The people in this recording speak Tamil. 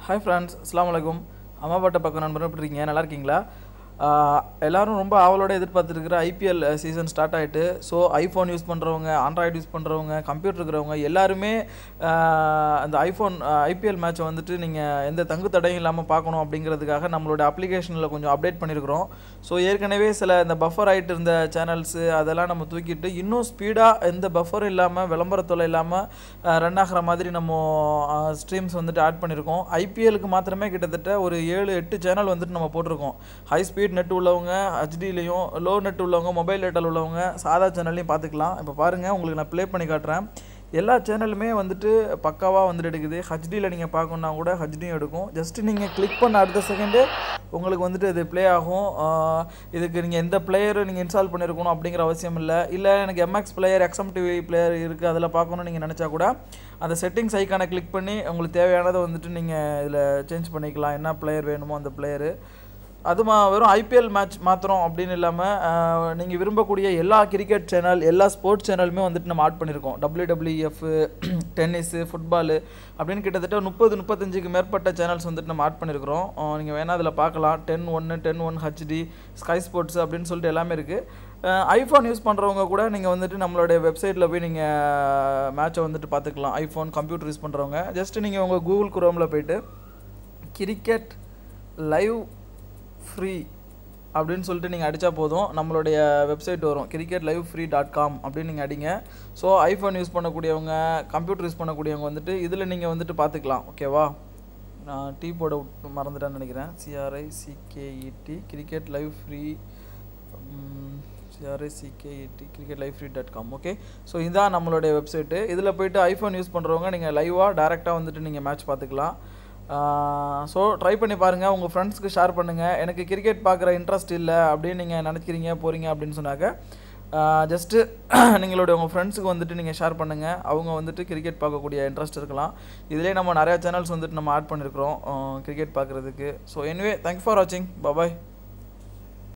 ஹாய் ஃப்ரெண்ட்ஸ், அஸ்ஸலாமு அலைக்கும். அம்மாபாட்ட பக்கம் நண்பர் எப்படி இருக்கீங்க? நல்லா இருக்கீங்களா? எல்லோரும் ரொம்ப ஆவலோடு எதிர்பார்த்துருக்கிற ஐபிஎல் சீசன் ஸ்டார்ட் ஆகிட்டு. ஸோ ஐஃபோன் யூஸ் பண்ணுறவங்க, ஆண்ட்ராய்டு யூஸ் பண்ணுறவங்க, கம்ப்யூட்டர் இருக்கிறவங்க எல்லாருமே அந்த ஐபிஎல் மேட்சை வந்துட்டு நீங்கள் எந்த தங்கு தடையும் இல்லாமல் பார்க்கணும் அப்படிங்கிறதுக்காக நம்மளோட அப்ளிகேஷனில் கொஞ்சம் அப்டேட் பண்ணியிருக்கிறோம். ஸோ ஏற்கனவே சில இந்த பஃபர் ஆகிட்டு இருந்த சேனல்ஸு அதெல்லாம் நம்ம தூக்கிட்டு இன்னும் ஸ்பீடாக எந்த பஃபரும் இல்லாமல் விளம்பரத்தொலை இல்லாமல் ரன் ஆகிற மாதிரி நம்ம ஸ்ட்ரீம்ஸ் வந்துட்டு ஆட் பண்ணியிருக்கோம். ஐபிஎலுக்கு மாத்திரமே கிட்டத்தட்ட ஒரு 7-8 சேனல் வந்துட்டு நம்ம போட்டிருக்கோம். ஹை ஸ்பீட் நெட் உள்ளவங்க, ஹெச்டிலையும், லோ நெட் உள்ளவங்க, மொபைல் டேட்டாவில் உள்ளவங்க சாதா சேனல்லையும் பார்த்துக்கலாம். இப்போ பாருங்கள், உங்களுக்கு நான் ப்ளே பண்ணி காட்டுறேன். எல்லா சேனலுமே வந்துட்டு பக்காவாக வந்துட்டு எடுக்குது. ஹெச்டியில் நீங்கள் பார்க்கணுன்னா கூட ஹெச்டியும் எடுக்கும். ஜஸ்ட்டு நீங்கள் கிளிக் பண்ண அடுத்த செகண்டே உங்களுக்கு வந்துட்டு இது ப்ளே ஆகும். இதுக்கு நீங்கள் எந்த பிளேயரும் நீங்கள் இன்ஸ்டால் பண்ணியிருக்கணும் அப்படிங்கிற அவசியம் இல்லை எனக்கு எம்எக்ஸ் பிளேயர், XMTV பிளேயர் இருக்குது, அதில் பார்க்கணுன்னு நீங்கள் நினச்சா கூட அந்த செட்டிங்ஸ் ஐக்கானை கிளிக் பண்ணி உங்களுக்கு தேவையானதை வந்துட்டு நீங்கள் இதில் சேஞ்ச் பண்ணிக்கலாம். என்ன பிளேயர் வேணுமோ அந்த பிளேயரு. அதுமா வெறும் ஐபிஎல் மேட்ச் மாத்திரம் அப்படின்னு இல்லாமல் நீங்கள் விரும்பக்கூடிய எல்லா கிரிக்கெட் சேனல், எல்லா ஸ்போர்ட்ஸ் சேனலுமே வந்துட்டு நம்ம ஆட் பண்ணியிருக்கோம். WWF, டென்னிஸு, ஃபுட்பாலு அப்படின்னு கிட்டத்தட்ட 30-35க்கு மேற்பட்ட சேனல்ஸ் வந்துட்டு நம்ம ஆட் பண்ணியிருக்கிறோம். நீங்கள் வேணால் அதில் பார்க்கலாம். 10-1 HD, ஸ்கை ஸ்போர்ட்ஸ் அப்படின்னு சொல்லிட்டு எல்லாமே இருக்குது. ஐஃபோன் யூஸ் பண்ணுறவங்க கூட நீங்கள் வந்துட்டு நம்மளுடைய வெப்சைட்டில் போய் நீங்கள் மேட்சை வந்துட்டு பார்த்துக்கலாம். ஐஃபோன், கம்ப்யூட்டர் யூஸ் பண்ணுறவங்க ஜஸ்ட்டு நீங்கள் உங்கள் கூகுள் குரோமில் போய்ட்டு கிரிக்கெட் லைவ் ஃப்ரீ அப்படின்னு சொல்லிட்டு நீங்கள் அடித்தா போதும், நம்மளுடைய வெப்சைட் வரும். cricketLiveFree.com அப்படின்னு நீங்கள் அடிங்க. ஸோ ஐஃபோன் யூஸ் பண்ணக்கூடியவங்க, கம்ப்யூட்டர் யூஸ் பண்ணக்கூடியவங்க வந்துட்டு இதில் நீங்கள் வந்துட்டு பார்த்துக்கலாம். ஓகேவா? நான் டீ போட மறந்துட்டேன்னு நினைக்கிறேன். CRICKET cricketLiveFree.com. ஓகே, ஸோ இதுதான் நம்மளுடைய வெப்சைட்டு. இதில் போய்ட்டு ஐஃபோன் யூஸ் பண்ணுறவங்க நீங்கள் லைவாக டேரெக்டாக வந்துட்டு நீங்கள் மேட்ச் பார்த்துக்கலாம். ஸோ ட்ரை பண்ணி பாருங்கள், உங்கள் ஃப்ரெண்ட்ஸ்க்கு ஷேர் பண்ணுங்கள். எனக்கு கிரிக்கெட் பார்க்குற இன்ட்ரெஸ்ட் இல்லை அப்படின்னு நீங்கள் நினைக்கிறீங்க போகிறீங்க அப்படின்னு சொன்னாக்க ஜஸ்ட்டு உங்கள் ஃப்ரெண்ட்ஸுக்கு வந்துட்டு நீங்கள் ஷேர் பண்ணுங்கள். அவங்க வந்துட்டு கிரிக்கெட் பார்க்கக்கூடிய இன்ட்ரெஸ்ட் இருக்கலாம். இதிலே நம்ம நிறையா சேனல்ஸ் வந்துட்டு நம்ம ஆட் பண்ணியிருக்கிறோம் கிரிக்கெட் பார்க்குறதுக்கு. ஸோ எனிவே, தேங்க்ஸ் ஃபார் வாட்சிங். பாய்.